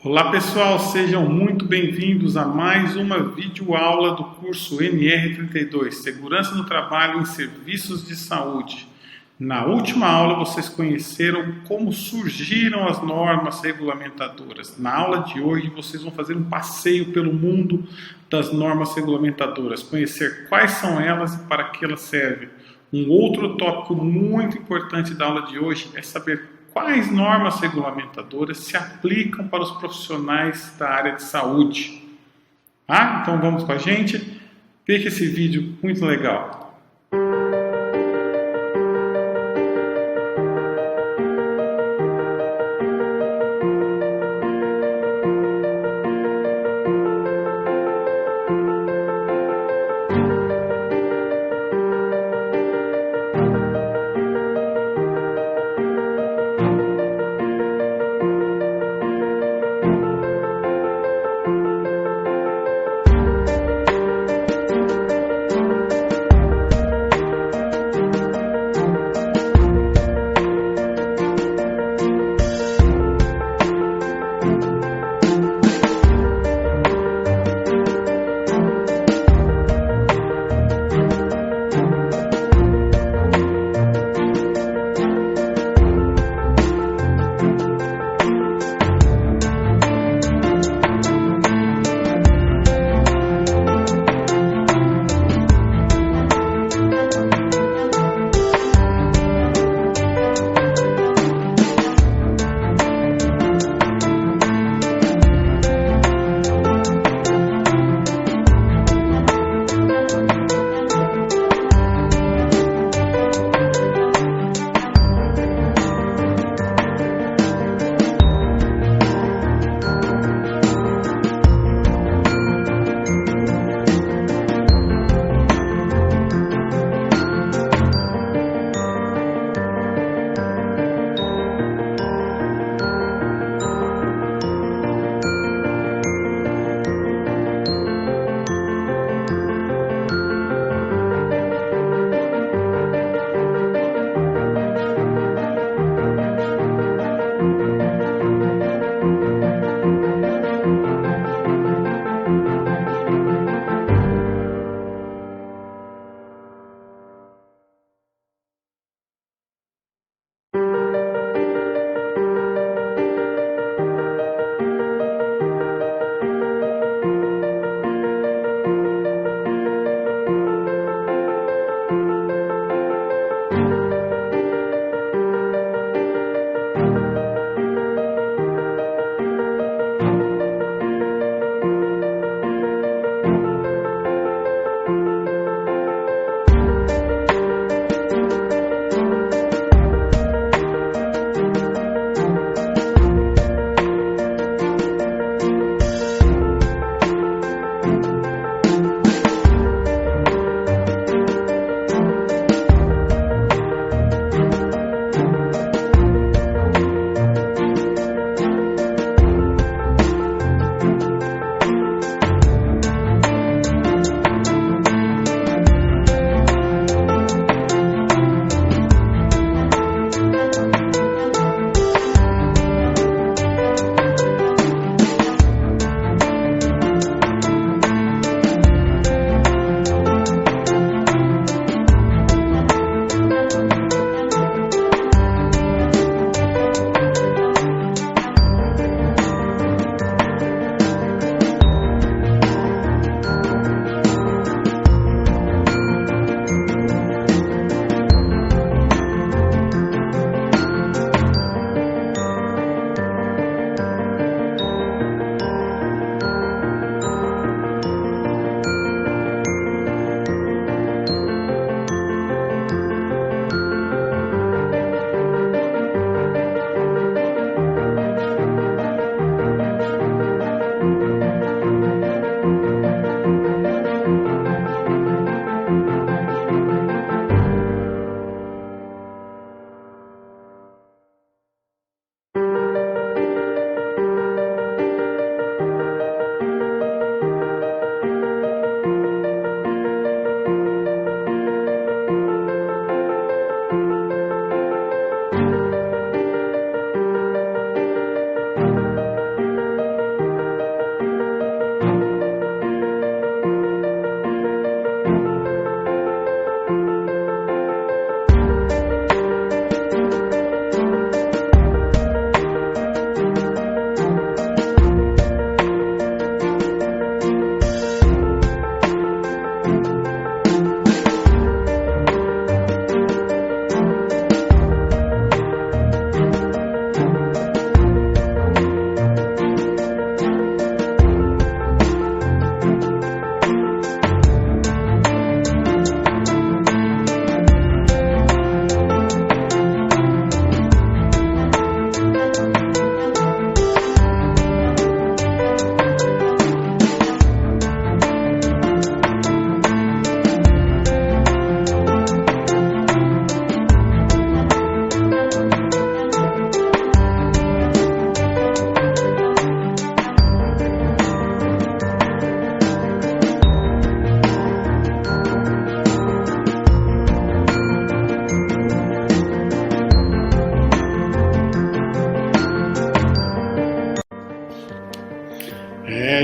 Olá pessoal, sejam muito bem-vindos a mais uma videoaula do curso NR32, Segurança no Trabalho em Serviços de Saúde. Na última aula vocês conheceram como surgiram as normas regulamentadoras. Na aula de hoje vocês vão fazer um passeio pelo mundo das normas regulamentadoras, conhecer quais são elas e para que elas servem. Um outro tópico muito importante da aula de hoje é saber quais normas regulamentadoras se aplicam para os profissionais da área de saúde. Então vamos com a gente. Veja esse vídeo muito legal.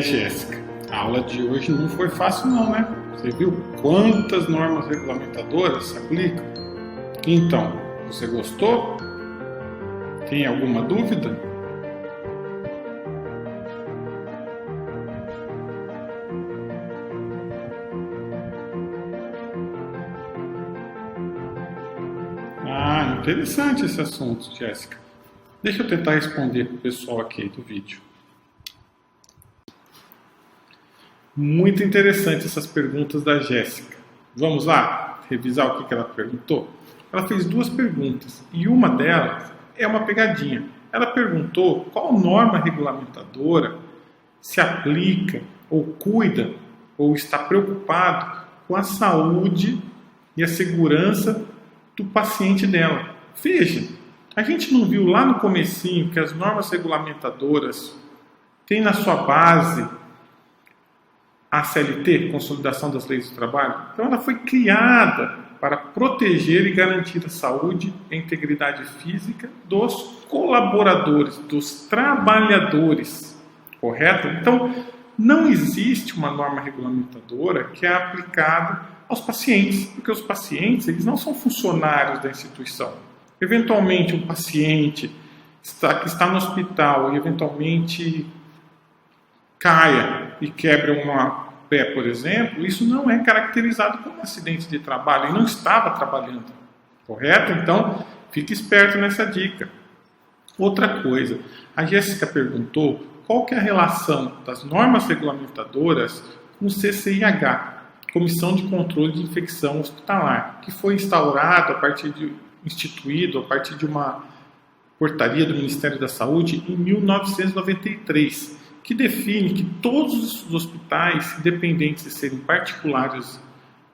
Jéssica, a aula de hoje não foi fácil não, né? Você viu quantas normas regulamentadoras se aplicam? Então, você gostou? Tem alguma dúvida? Ah, interessante esse assunto, Jéssica. Deixa eu tentar responder para o pessoal aqui do vídeo. Muito interessante essas perguntas da Jéssica. Vamos lá revisar o que ela perguntou? Ela fez duas perguntas e uma delas é uma pegadinha. Ela perguntou qual norma regulamentadora se aplica ou cuida ou está preocupado com a saúde e a segurança do paciente dela. Veja, a gente não viu lá no comecinho que as normas regulamentadoras têm na sua base a CLT, Consolidação das Leis do Trabalho? Então ela foi criada para proteger e garantir a saúde e a integridade física dos colaboradores, dos trabalhadores, correto? Então não existe uma norma regulamentadora que é aplicada aos pacientes, porque os pacientes eles não são funcionários da instituição. Eventualmente um paciente que está no hospital e eventualmente caia e quebra uma pé, por exemplo, isso não é caracterizado como um acidente de trabalho, ele não estava trabalhando, correto? Então, fique esperto nessa dica. Outra coisa, a Jéssica perguntou qual que é a relação das normas regulamentadoras com o CCIH, Comissão de Controle de Infecção Hospitalar, que foi instituído a partir de uma portaria do Ministério da Saúde em 1993, que define que todos os hospitais, independentes de serem particulares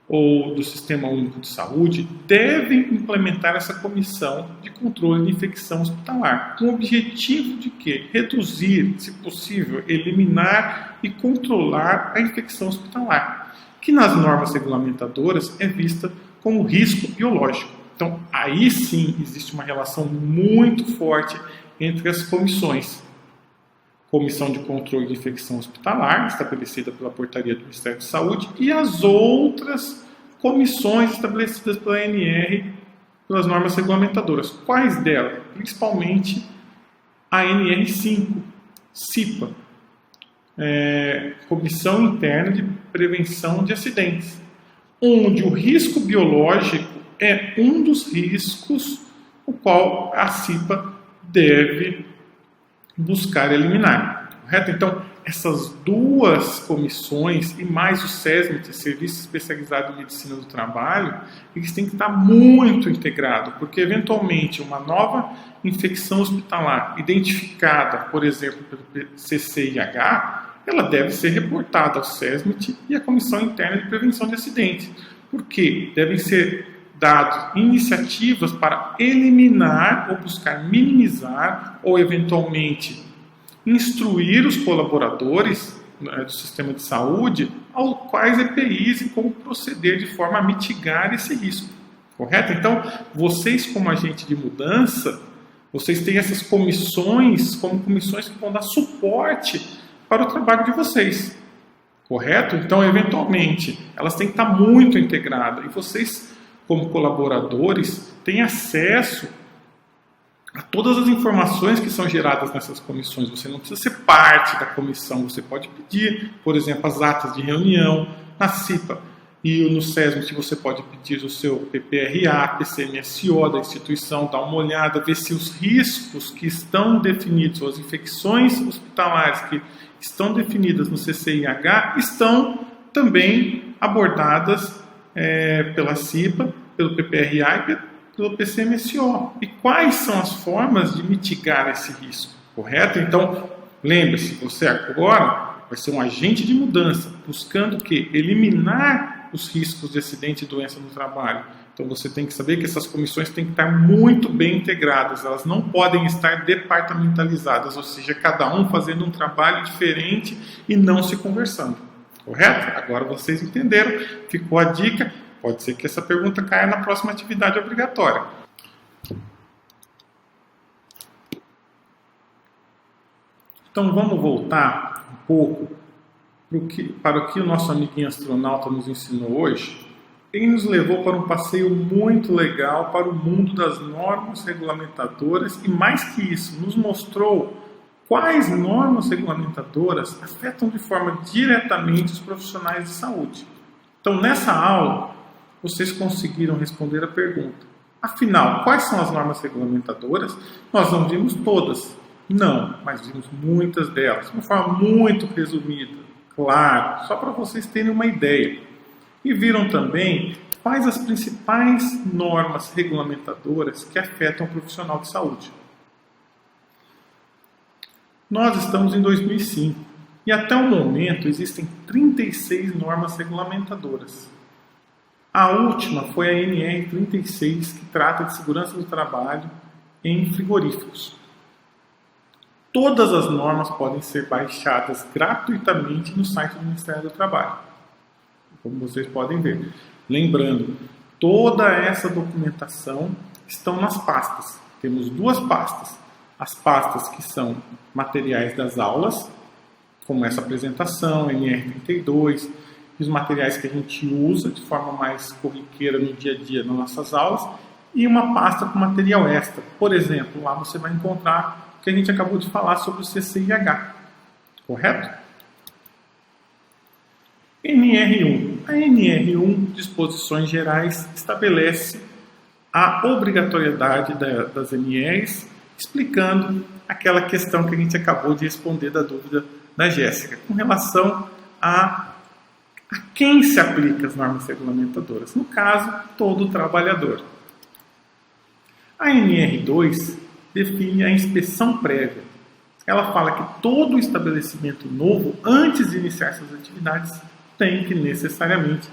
ou do Sistema Único de Saúde, devem implementar essa comissão de controle de infecção hospitalar, com o objetivo de quê? Reduzir, se possível, eliminar e controlar a infecção hospitalar, que nas normas regulamentadoras é vista como risco biológico. Então, aí sim existe uma relação muito forte entre as comissões. Comissão de Controle de Infecção Hospitalar, estabelecida pela Portaria do Ministério da Saúde, e as outras comissões estabelecidas pela ANR, pelas normas regulamentadoras. Quais delas? Principalmente a ANR5, CIPA, Comissão Interna de Prevenção de Acidentes, onde o risco biológico é um dos riscos o qual a CIPA deve buscar eliminar, correto? Então, essas duas comissões e mais o SESMIT, Serviço Especializado em Medicina do Trabalho, eles têm que estar muito integrados, porque eventualmente uma nova infecção hospitalar identificada, por exemplo, pelo CCIH, ela deve ser reportada ao SESMIT e à Comissão Interna de Prevenção de Acidentes, porque devem ser dadas iniciativas para eliminar ou buscar minimizar ou eventualmente instruir os colaboradores do sistema de saúde aos quais EPIs e como proceder de forma a mitigar esse risco, correto? Então, vocês como agente de mudança, vocês têm essas comissões como comissões que vão dar suporte para o trabalho de vocês, correto? Então, eventualmente, elas têm que estar muito integradas e vocês como colaboradores, têm acesso a todas as informações que são geradas nessas comissões. Você não precisa ser parte da comissão, você pode pedir, por exemplo, as atas de reunião. Na CIPA e no SESMIT você pode pedir o seu PPRA, PCMSO da instituição, dar uma olhada, ver se os riscos que estão definidos, ou as infecções hospitalares que estão definidas no CCIH, estão também abordadas pela CIPA, pelo PPRA do PCMSO. E quais são as formas de mitigar esse risco, correto? Então, lembre-se, você agora vai ser um agente de mudança, buscando o quê? Eliminar os riscos de acidente e doença no trabalho. Então, você tem que saber que essas comissões têm que estar muito bem integradas, elas não podem estar departamentalizadas, ou seja, cada um fazendo um trabalho diferente e não se conversando, correto? Agora vocês entenderam, ficou a dica. Pode ser que essa pergunta caia na próxima atividade obrigatória. Então vamos voltar um pouco para o que o nosso amiguinho astronauta nos ensinou hoje. Ele nos levou para um passeio muito legal para o mundo das normas regulamentadoras e, mais que isso, nos mostrou quais normas regulamentadoras afetam de forma diretamente os profissionais de saúde. Então, nessa aula, vocês conseguiram responder a pergunta: afinal, quais são as normas regulamentadoras? Nós não vimos todas, não, mas vimos muitas delas, de uma forma muito resumida, claro, só para vocês terem uma ideia. E viram também quais as principais normas regulamentadoras que afetam o profissional de saúde. Nós estamos em 2005 e até o momento existem 36 normas regulamentadoras. A última foi a NR36, que trata de segurança do trabalho em frigoríficos. Todas as normas podem ser baixadas gratuitamente no site do Ministério do Trabalho, como vocês podem ver. Lembrando, toda essa documentação estão nas pastas. Temos duas pastas. As pastas que são materiais das aulas, como essa apresentação, NR32, e os materiais que a gente usa de forma mais corriqueira no dia a dia nas nossas aulas, e uma pasta com material extra. Por exemplo, lá você vai encontrar o que a gente acabou de falar sobre o CCIH, correto? NR1. A NR1, Disposições Gerais, estabelece a obrigatoriedade das NRs, explicando aquela questão que a gente acabou de responder da dúvida da Jéssica, com relação a quem se aplica as normas regulamentadoras. No caso, todo trabalhador. A NR2 define a inspeção prévia. Ela fala que todo estabelecimento novo, antes de iniciar suas atividades, tem que necessariamente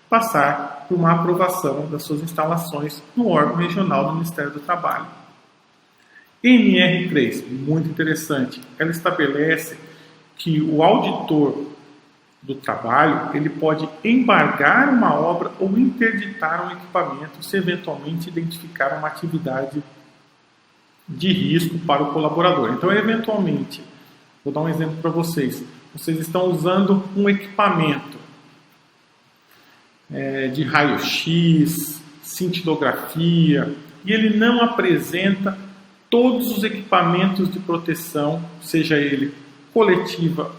passar por uma aprovação das suas instalações no órgão regional do Ministério do Trabalho. NR3, muito interessante, ela estabelece que o auditor do trabalho ele pode embargar uma obra ou interditar um equipamento se eventualmente identificar uma atividade de risco para o colaborador. Então, eventualmente, vou dar um exemplo para vocês. Vocês estão usando um equipamento de raio-x, cintilografia, e ele não apresenta todos os equipamentos de proteção, seja ele coletiva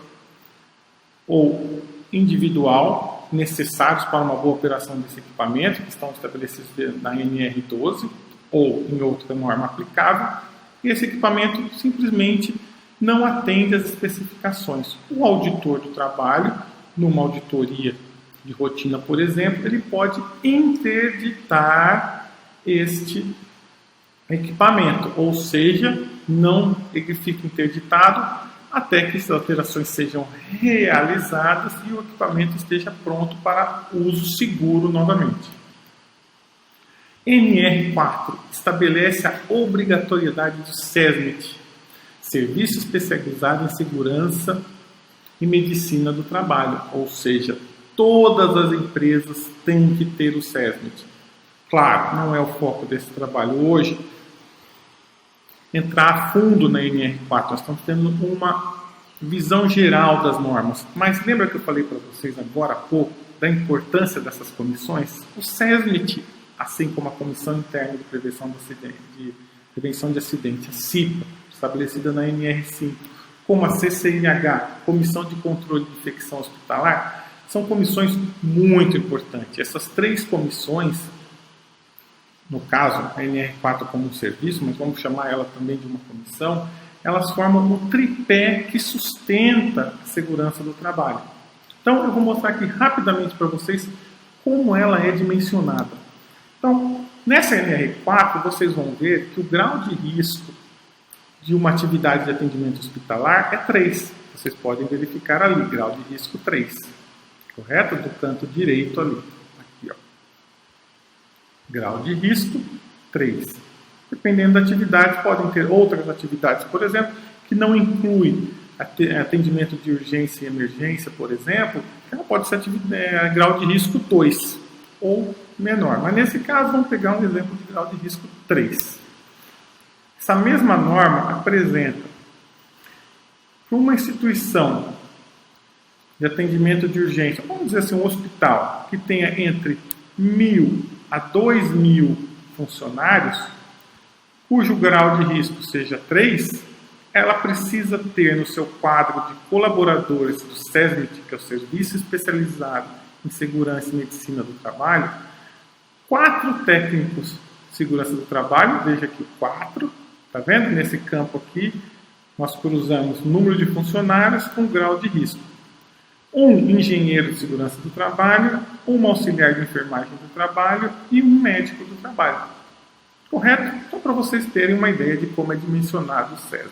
ou individual, necessários para uma boa operação desse equipamento, que estão estabelecidos na NR12 ou em outra norma aplicável, e esse equipamento simplesmente não atende às especificações. O auditor do trabalho, numa auditoria de rotina, por exemplo, ele pode interditar este equipamento, ou seja, ele fica interditado até que as alterações sejam realizadas e o equipamento esteja pronto para uso seguro novamente. NR4 estabelece a obrigatoriedade do SESMIT, Serviço Especializado em Segurança e Medicina do Trabalho, ou seja, todas as empresas têm que ter o SESMIT. Claro, não é o foco desse trabalho hoje entrar a fundo na NR4, nós estamos tendo uma visão geral das normas. Mas lembra que eu falei para vocês agora há pouco da importância dessas comissões? O SESMIT, assim como a Comissão Interna de Prevenção de Acidente, a CIPA, estabelecida na NR5, como a CCNH, Comissão de Controle de Infecção Hospitalar, são comissões muito importantes. Essas três comissões, no caso, a NR4 como um serviço, mas vamos chamar ela também de uma comissão, elas formam o tripé que sustenta a segurança do trabalho. Então, eu vou mostrar aqui rapidamente para vocês como ela é dimensionada. Então, Nessa NR4, vocês vão ver que o grau de risco de uma atividade de atendimento hospitalar é 3. Vocês podem verificar ali, grau de risco 3. Correto? Do canto direito ali. Aqui, ó. Grau de risco 3. Dependendo da atividade, podem ter outras atividades, por exemplo, que não incluem atendimento de urgência e emergência, por exemplo, ela pode ser grau de risco 2 ou menor. Mas nesse caso, vamos pegar um exemplo de grau de risco 3. Essa mesma norma apresenta para uma instituição de atendimento de urgência, vamos dizer assim, um hospital que tenha entre 1.000 a 2.000 funcionários, cujo grau de risco seja 3, ela precisa ter no seu quadro de colaboradores do SESMIT, que é o Serviço Especializado em Segurança e Medicina do Trabalho, 4 técnicos de segurança do trabalho, veja aqui 4, está vendo? Nesse campo aqui, nós cruzamos número de funcionários com grau de risco. Um engenheiro de segurança do trabalho, um auxiliar de enfermagem do trabalho e um médico do trabalho. Correto? Então, para vocês terem uma ideia de como é dimensionado o SESMIT.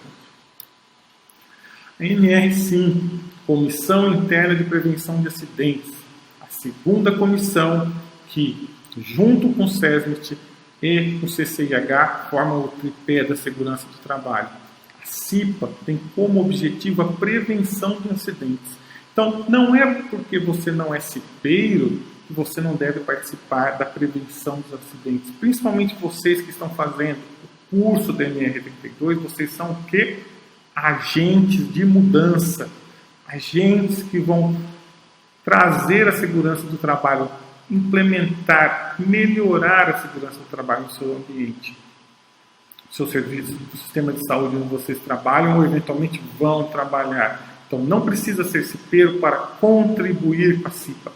A NR5, Comissão Interna de Prevenção de Acidentes, a segunda comissão que, junto com o SESMIT e o CCIH, formam o tripé da segurança do trabalho. A CIPA tem como objetivo a prevenção de acidentes. Então, não é porque você não é cipeiro que você não deve participar da prevenção dos acidentes. Principalmente vocês que estão fazendo o curso da NR32, vocês são o quê? Agentes de mudança, agentes que vão trazer a segurança do trabalho, implementar, melhorar a segurança do trabalho no seu ambiente, no seu serviço, no sistema de saúde onde vocês trabalham ou eventualmente vão trabalhar. Então não precisa ser cipeiro para contribuir com a CIPA.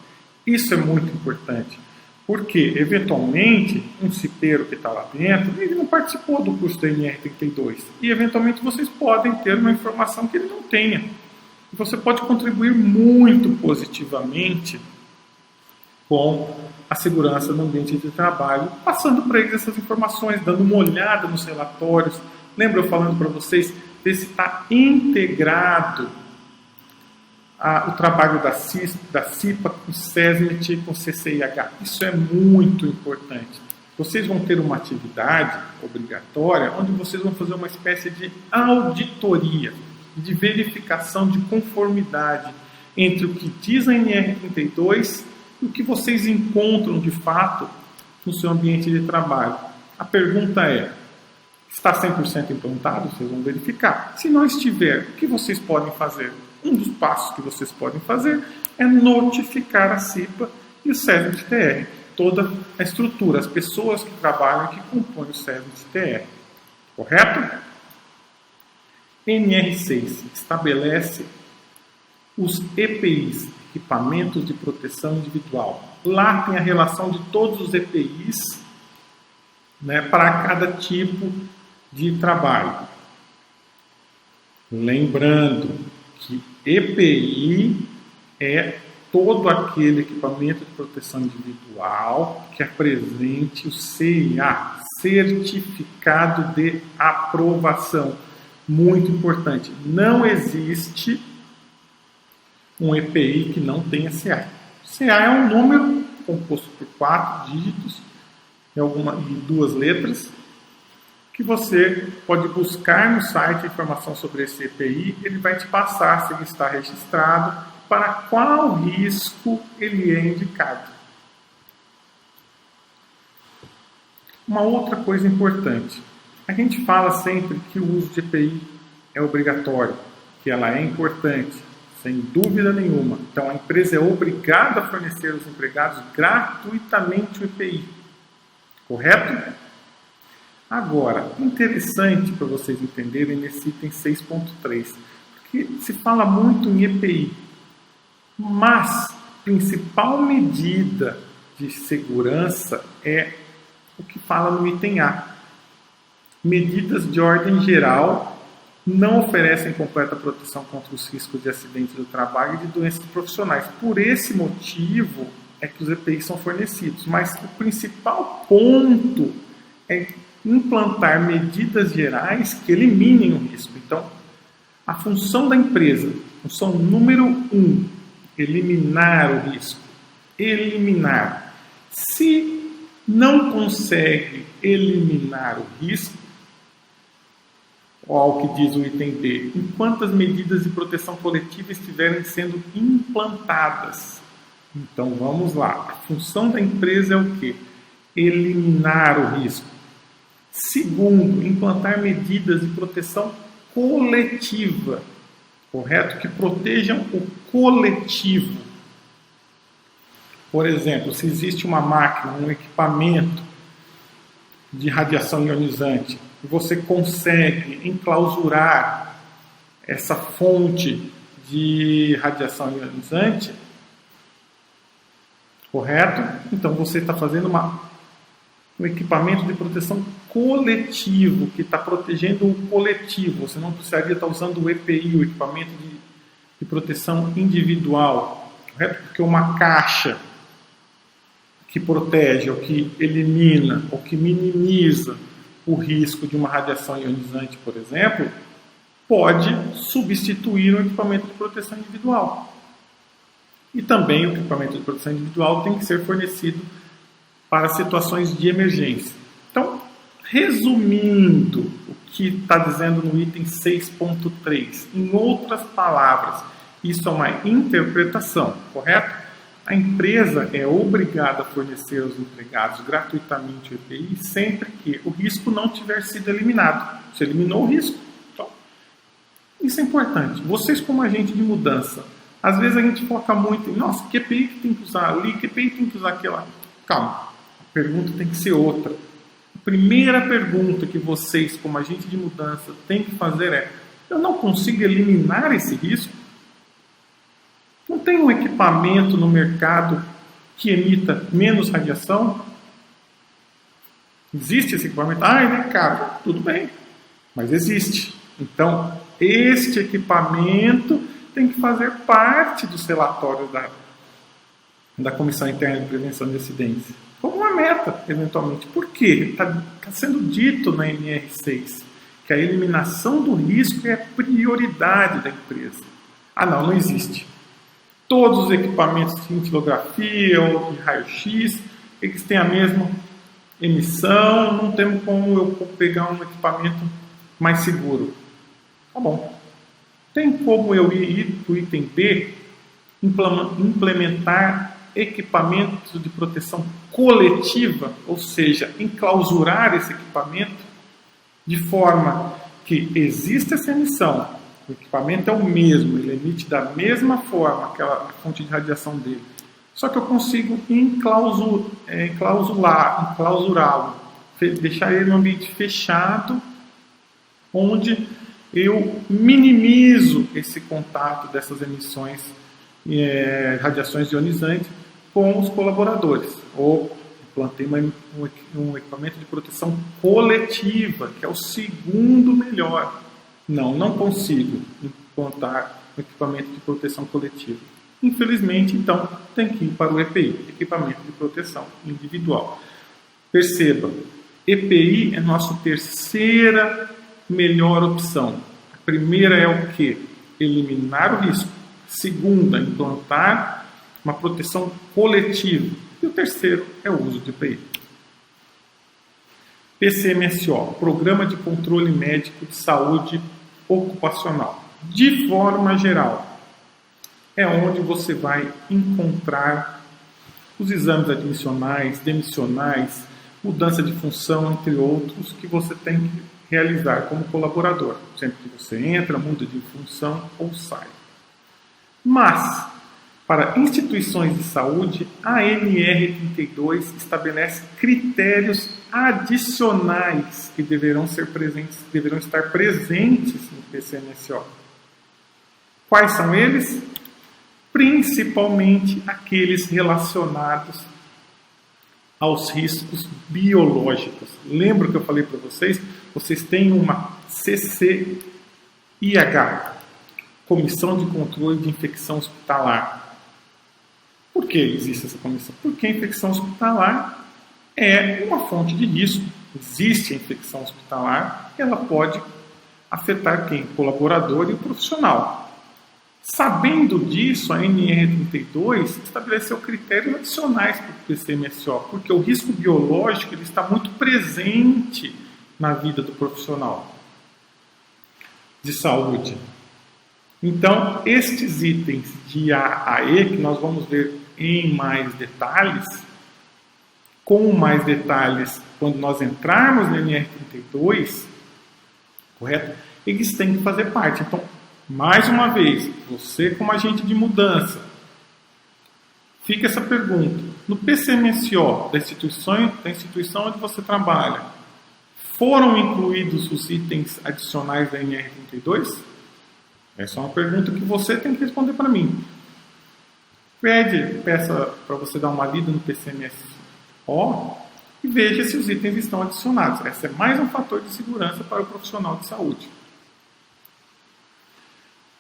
Isso é muito importante, porque eventualmente um cipeiro que está lá dentro, ele não participou do curso da NR32 e eventualmente vocês podem ter uma informação que ele não tenha. Você pode contribuir muito positivamente com a segurança no ambiente de trabalho, passando para eles essas informações, dando uma olhada nos relatórios. Lembra eu falando para vocês, ver se está integrado o trabalho da CIPA com o SESMIT e com o CCIH. Isso é muito importante. Vocês vão ter uma atividade obrigatória onde vocês vão fazer uma espécie de auditoria, de verificação de conformidade entre o que diz a NR32 e o que vocês encontram de fato no seu ambiente de trabalho. A pergunta é, está 100% implantado? Vocês vão verificar. Se não estiver, o que vocês podem fazer? Um dos passos que vocês podem fazer é notificar a CIPA e o SESMIT-TR, toda a estrutura, as pessoas que trabalham, que compõem o SESMIT-TR. Correto? NR6 estabelece os EPIs, Equipamentos de Proteção Individual. Lá tem a relação de todos os EPIs, né, para cada tipo de trabalho. Lembrando que EPI é todo aquele equipamento de proteção individual que apresente o CIA, Certificado de Aprovação. Muito importante. Não existe um EPI que não tenha CA. CA é um número composto por 4 dígitos e 2 letras, que você pode buscar no site informação sobre esse EPI, ele vai te passar se ele está registrado, para qual risco ele é indicado. Uma outra coisa importante, a gente fala sempre que o uso de EPI é obrigatório, que ela é importante, sem dúvida nenhuma. Então a empresa é obrigada a fornecer aos empregados gratuitamente o EPI, correto? Agora, interessante para vocês entenderem nesse item 6.3, porque se fala muito em EPI, mas a principal medida de segurança é o que fala no item A. Medidas de ordem geral não oferecem completa proteção contra os riscos de acidentes do trabalho e de doenças profissionais. Por esse motivo, é que os EPIs são fornecidos, mas o principal ponto é implantar medidas gerais que eliminem o risco. Então, a função da empresa, função número 1, eliminar o risco. Eliminar. Se não consegue eliminar o risco, ao que diz o item B, enquanto as medidas de proteção coletiva estiverem sendo implantadas. Então, vamos lá. A função da empresa é o quê? Eliminar o risco. Segundo, implantar medidas de proteção coletiva, correto? Que protejam o coletivo. Por exemplo, se existe uma máquina, um equipamento de radiação ionizante, e você consegue enclausurar essa fonte de radiação ionizante, correto? Então você está fazendo um equipamento de proteção coletivo, que está protegendo o coletivo. Você não precisaria estar usando o EPI, o equipamento de proteção individual, correto? Porque uma caixa que protege, ou que elimina, ou que minimiza o risco de uma radiação ionizante, por exemplo, pode substituir um equipamento de proteção individual. E também o equipamento de proteção individual tem que ser fornecido para situações de emergência. Então, resumindo o que está dizendo no item 6.3, em outras palavras, isso é uma interpretação, correto? A empresa é obrigada a fornecer aos empregados gratuitamente o EPI sempre que o risco não tiver sido eliminado. Você eliminou o risco. Então, isso é importante. Vocês, como agente de mudança, às vezes a gente foca muito em, nossa, que EPI que tem que usar ali, que EPI tem que usar aquela. Calma, a pergunta tem que ser outra. A primeira pergunta que vocês, como agente de mudança, têm que fazer é: eu não consigo eliminar esse risco? Não tem um equipamento no mercado que emita menos radiação? Existe esse equipamento? Ah, ele é caro. Tudo bem, mas existe. Então, este equipamento tem que fazer parte dos relatórios da Comissão Interna de Prevenção de Acidentes, como uma meta, eventualmente. Por quê? Está sendo dito na NR6 que a eliminação do risco é a prioridade da empresa. Ah, não existe. Todos os equipamentos de cintilografia ou de raio-x, eles têm a mesma emissão, não tem como eu pegar um equipamento mais seguro. Tá bom. Tem como eu ir para o item B, implementar equipamentos de proteção coletiva, ou seja, enclausurar esse equipamento de forma que exista essa emissão. O equipamento é o mesmo, ele emite da mesma forma aquela fonte de radiação dele. Só que eu consigo enclausurá-lo, deixar ele em um ambiente fechado, onde eu minimizo esse contato dessas emissões, radiações ionizantes, com os colaboradores. Ou implantei um equipamento de proteção coletiva, que é o segundo melhor. Não consigo implantar um equipamento de proteção coletiva. Infelizmente, então, tem que ir para o EPI, equipamento de proteção individual. Perceba, EPI é a nossa terceira melhor opção. A primeira é o quê? Eliminar o risco. Segunda, implantar uma proteção coletiva. E o terceiro é o uso de EPI. PCMSO, Programa de Controle Médico de Saúde Ocupacional. De forma geral, é onde você vai encontrar os exames admissionais, demissionais, mudança de função, entre outros, que você tem que realizar como colaborador, sempre que você entra, muda de função ou sai. Mas, para instituições de saúde, a NR32 estabelece critérios adicionais que deverão estar presentes no PCMSO. Quais são eles? Principalmente aqueles relacionados aos riscos biológicos. Lembra que eu falei para vocês? Vocês têm uma CCIH, Comissão de Controle de Infecção Hospitalar. Por que existe essa comissão? Porque a infecção hospitalar é uma fonte de risco. Existe a infecção hospitalar, ela pode afetar quem? O colaborador e o profissional. Sabendo disso, a NR32 estabeleceu critérios adicionais para o PCMSO, porque o risco biológico ele está muito presente na vida do profissional de saúde. Então, estes itens de A a E, que nós vamos ver em mais detalhes, com mais detalhes quando nós entrarmos no NR32, correto? Eles têm que fazer parte. Então, mais uma vez, você como agente de mudança, fica essa pergunta. No PCMSO da instituição onde você trabalha, foram incluídos os itens adicionais da NR32? Essa é uma pergunta que você tem que responder para mim. Peça para você dar uma lida no PCMSO e veja se os itens estão adicionados. Esse é mais um fator de segurança para o profissional de saúde.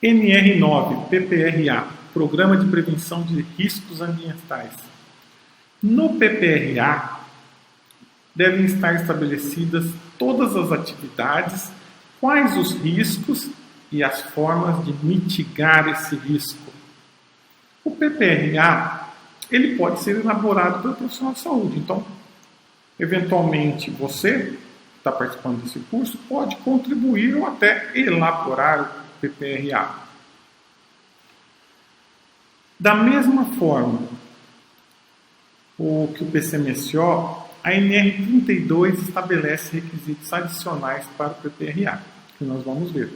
NR9, PPRA, Programa de Prevenção de Riscos Ambientais. No PPRA, devem estar estabelecidas todas as atividades, quais os riscos e as formas de mitigar esse risco. O PPRA, ele pode ser elaborado pelo profissional de saúde. Então, eventualmente, você que está participando desse curso pode contribuir ou até elaborar o PPRA. Da mesma forma que o PCMSO, a NR32 estabelece requisitos adicionais para o PPRA, que nós vamos ver.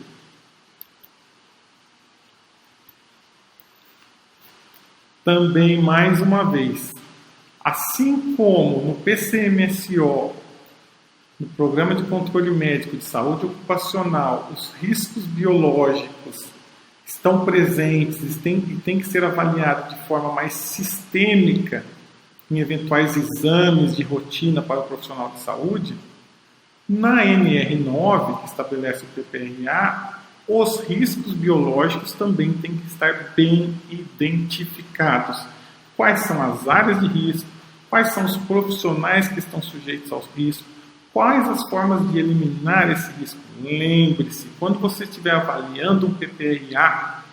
Também, mais uma vez, assim como no PCMSO, no Programa de Controle Médico de Saúde Ocupacional, os riscos biológicos estão presentes e têm que ser avaliados de forma mais sistêmica em eventuais exames de rotina para o profissional de saúde, na NR9, que estabelece o PPRA, os riscos biológicos também têm que estar bem identificados. Quais são as áreas de risco, quais são os profissionais que estão sujeitos aos riscos, quais as formas de eliminar esse risco. Lembre-se, quando você estiver avaliando um PPRA,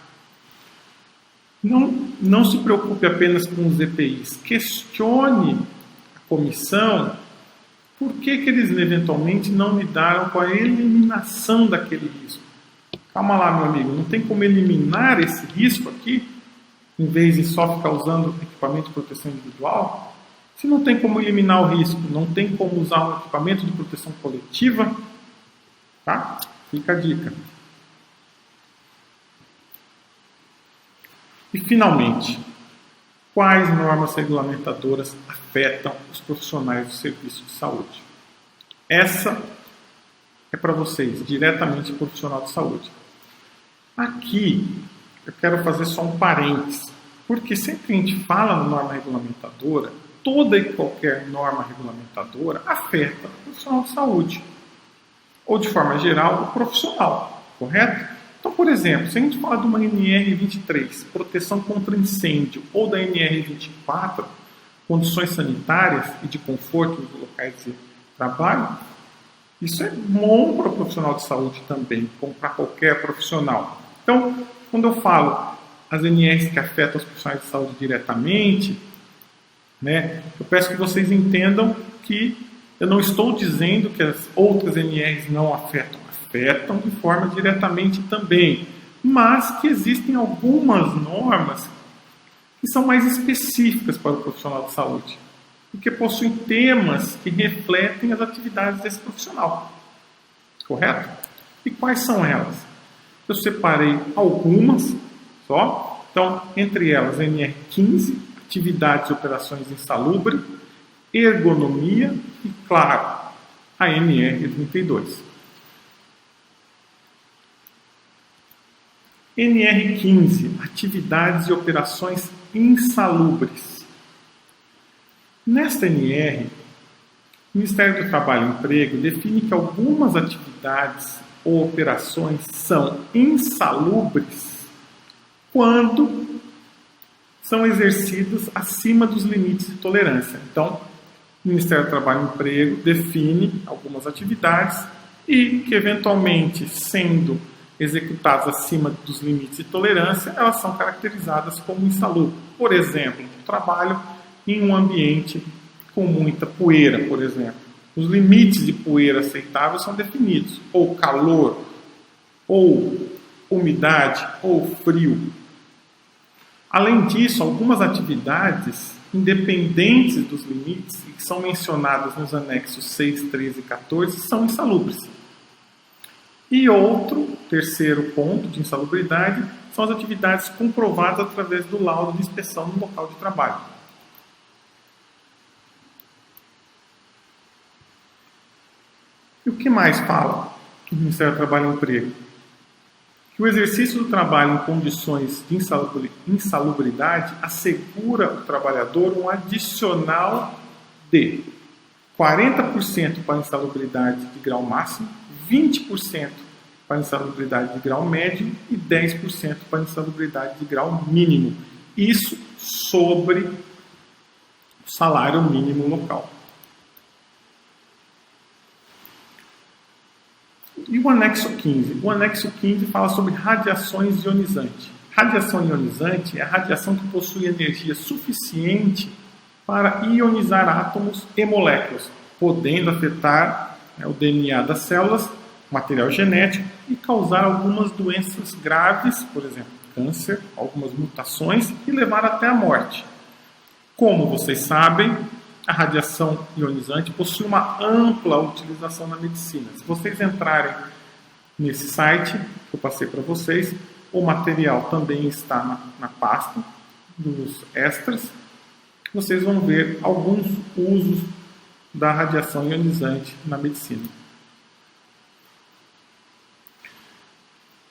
não se preocupe apenas com os EPIs. Questione a comissão por que eles eventualmente não lidaram com a eliminação daquele risco. Calma lá, meu amigo, não tem como eliminar esse risco aqui, em vez de só ficar usando equipamento de proteção individual? Se não tem como eliminar o risco, não tem como usar um equipamento de proteção coletiva, tá? Fica a dica. E, finalmente, quais normas regulamentadoras afetam os profissionais do serviço de saúde? Essa é para vocês, diretamente profissional de saúde. Aqui, eu quero fazer só um parênteses, porque sempre que a gente fala na norma regulamentadora, toda e qualquer norma regulamentadora afeta o profissional de saúde, ou de forma geral, o profissional, correto? Então, por exemplo, se a gente fala de uma NR23, proteção contra incêndio, ou da NR24, condições sanitárias e de conforto nos locais de trabalho, isso é bom para o profissional de saúde também, como para qualquer profissional. Então, quando eu falo as NRs que afetam os profissionais de saúde diretamente, eu peço que vocês entendam que eu não estou dizendo que as outras NRs não afetam. Afetam de forma diretamente também, mas que existem algumas normas que são mais específicas para o profissional de saúde, porque possuem temas que refletem as atividades desse profissional. Correto? E quais são elas? Eu separei algumas só. Então, entre elas, a NR15, atividades e operações insalubres, ergonomia e, claro, a NR32. NR15, atividades e operações insalubres. Nesta NR, o Ministério do Trabalho e Emprego define que algumas atividades ou operações são insalubres quando são exercidas acima dos limites de tolerância. Então, o Ministério do Trabalho e Emprego define algumas atividades e que, eventualmente, sendo executadas acima dos limites de tolerância, elas são caracterizadas como insalubres. Por exemplo, o trabalho em um ambiente com muita poeira, por exemplo. Os limites de poeira aceitáveis são definidos, ou calor, ou umidade, ou frio. Além disso, algumas atividades independentes dos limites, que são mencionadas nos anexos 6, 13 e 14, são insalubres. E terceiro ponto de insalubridade, são as atividades comprovadas através do laudo de inspeção no local de trabalho. E o que mais fala o Ministério do Trabalho e Emprego? Que o exercício do trabalho em condições de insalubridade assegura ao trabalhador um adicional de 40% para insalubridade de grau máximo, 20% para insalubridade de grau médio e 10% para insalubridade de grau mínimo. Isso sobre o salário mínimo local. E o anexo 15? O anexo 15 fala sobre radiações ionizantes. Radiação ionizante é a radiação que possui energia suficiente para ionizar átomos e moléculas, podendo afetar o DNA das células, material genético e causar algumas doenças graves, por exemplo, câncer, algumas mutações e levar até a morte. Como vocês sabem, a radiação ionizante possui uma ampla utilização na medicina. Se vocês entrarem nesse site que eu passei para vocês, o material também está na pasta dos extras. Vocês vão ver alguns usos da radiação ionizante na medicina.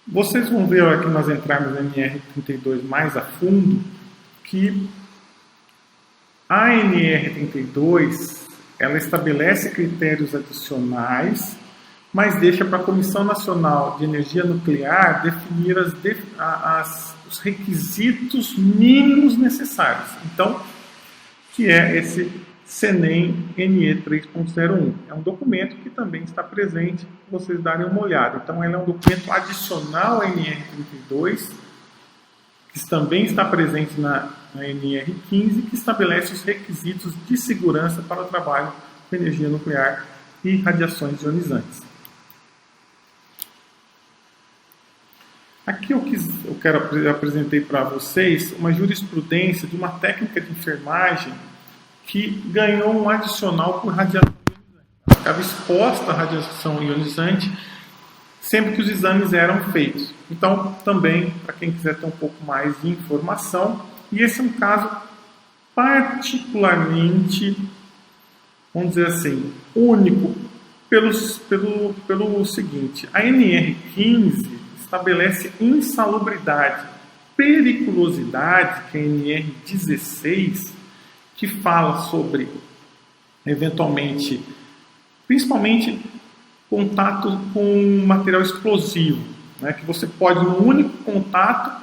Vocês vão ver, aqui nós entrarmos no NR32 mais a fundo, que a NR32 ela estabelece critérios adicionais, mas deixa para a Comissão Nacional de Energia Nuclear definir os requisitos mínimos necessários. Então, que é esse CENEM NE 3.01. É um documento que também está presente, vocês darem uma olhada. Então, ele é um documento adicional à NR32, que também está presente na NR15, que estabelece os requisitos de segurança para o trabalho com energia nuclear e radiações ionizantes. Aqui eu apresentei para vocês uma jurisprudência de uma técnica de enfermagem que ganhou um adicional por radiação ionizante. Ela ficava exposta à radiação ionizante sempre que os exames eram feitos. Então, também, para quem quiser ter um pouco mais de informação, e esse é um caso particularmente, vamos dizer assim, único, pelo seguinte: a NR15 estabelece insalubridade, periculosidade, que é a NR16, que fala sobre, eventualmente, principalmente, contato com material explosivo, né, que você pode, num único contato,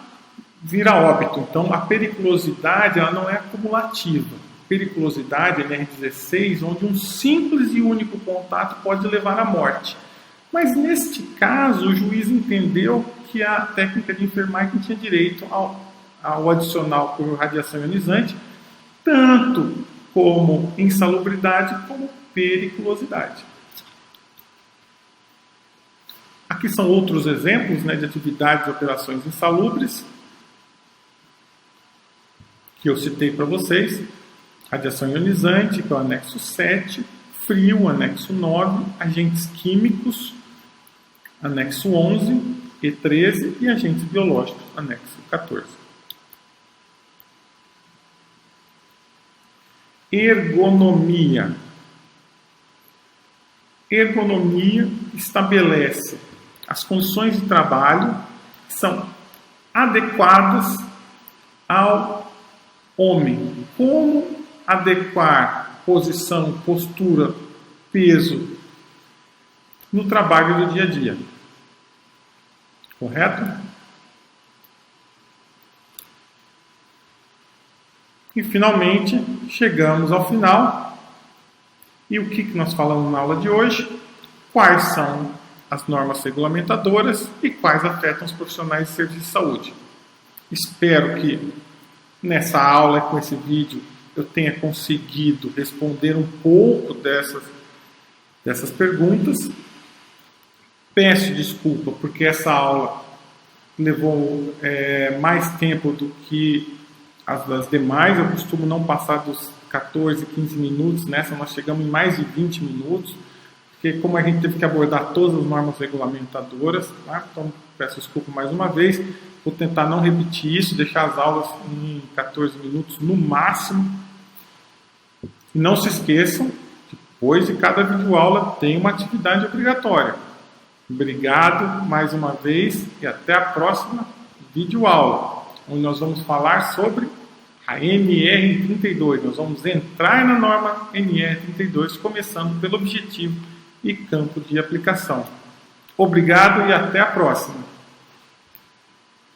vir a óbito. Então, a periculosidade ela não é acumulativa. Periculosidade é NR16, onde um simples e único contato pode levar à morte. Mas, neste caso, o juiz entendeu que a técnica de enfermagem tinha direito ao adicional por radiação ionizante, tanto como insalubridade, como periculosidade. Aqui são outros exemplos, né, de atividades e operações insalubres que eu citei para vocês. Radiação ionizante, que é o anexo 7, frio, anexo 9, agentes químicos, anexo 11 e 13, e agentes biológicos, anexo 14. Ergonomia. Ergonomia estabelece as condições de trabalho que são adequadas ao homem. Como adequar posição, postura, peso no trabalho do dia a dia. Correto? E finalmente chegamos ao final. E o que nós falamos na aula de hoje? Quais são as normas regulamentadoras e quais afetam os profissionais de serviço de saúde. Espero que nessa aula, com esse vídeo, eu tenha conseguido responder um pouco dessas perguntas. Peço desculpa porque essa aula levou mais tempo do que as demais. Eu costumo não passar dos 14, 15 minutos. Nessa nós chegamos em mais de 20 minutos, porque como a gente teve que abordar todas as normas regulamentadoras, tá? Então peço desculpa mais uma vez. Vou tentar não repetir isso, deixar as aulas em 14 minutos no máximo. E não se esqueçam, depois de cada videoaula tem uma atividade obrigatória. Obrigado mais uma vez e até a próxima videoaula, onde nós vamos falar sobre a NR32. Nós vamos entrar na norma NR32, começando pelo objetivo e campo de aplicação. Obrigado e até a próxima.